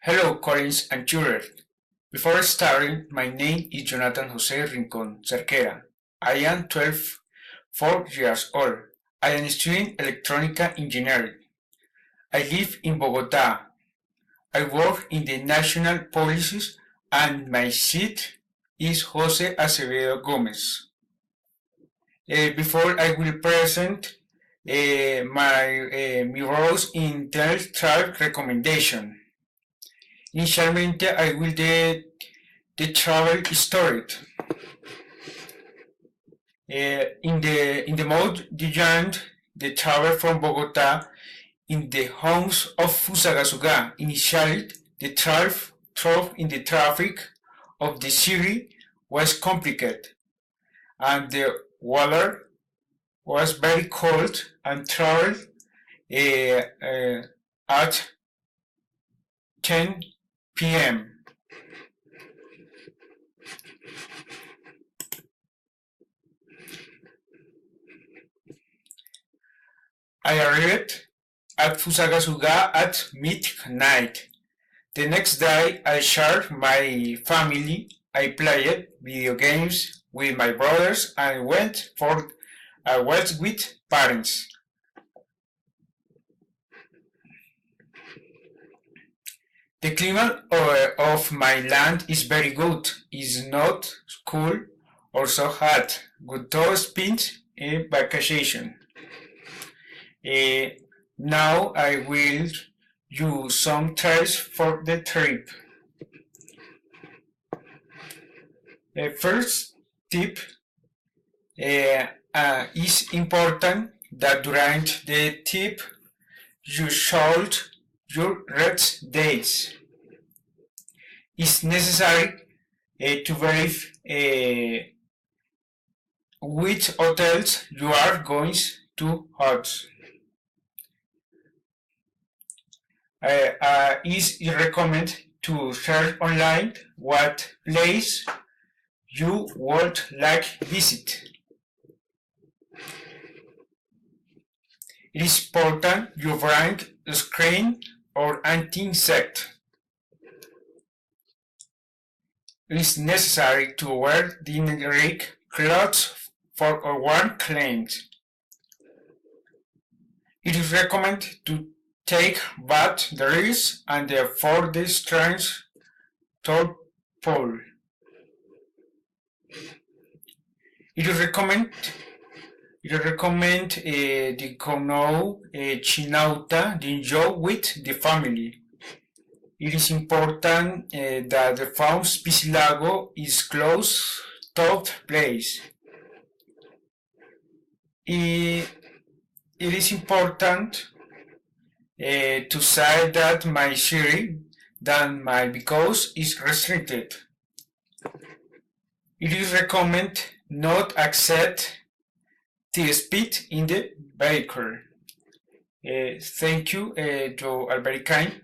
Hello, Collins and Turer. Before starting, my name is Jonathan Jose Rincon Cerquera. I am 4 years old. I am studying electronic engineering. I live in Bogota. I work in the National Police and my seat is Jose Acevedo Gomez. Before I will present my roles in travel recommendation. Initialmente, I will the travel story. In the mode designed the travel from Bogota in the homes of Fusagasugá. Initially, the travel in the traffic of the city was complicated, and the weather was very cold and travel at 10 p.m. I arrived at Fusagasugá at midnight. The next day, I shared my family. I played video games with my brothers and went for a walk with parents. The climate of my land is very good. It's not cool or so hot. Good to spend a vacation. Now I will use some trails for the trip. The first tip is important that during the trip you should your rest days. It's necessary to verify which hotels you are going to host. It's recommended to search online what place you would like visit. It is important you bring a screen or anti-insect. It is necessary to wear generic clothes for a warm climate. It is recommended to take batteries and for the strange top pole. It is recommended the canoe chinauta the enjoy with the family. It is important that the fauna Piscilago is close to place. It is important to say that my sharing than my because is restricted. It is recommended not accept the speed in the vehicle. Thank you to Albericain.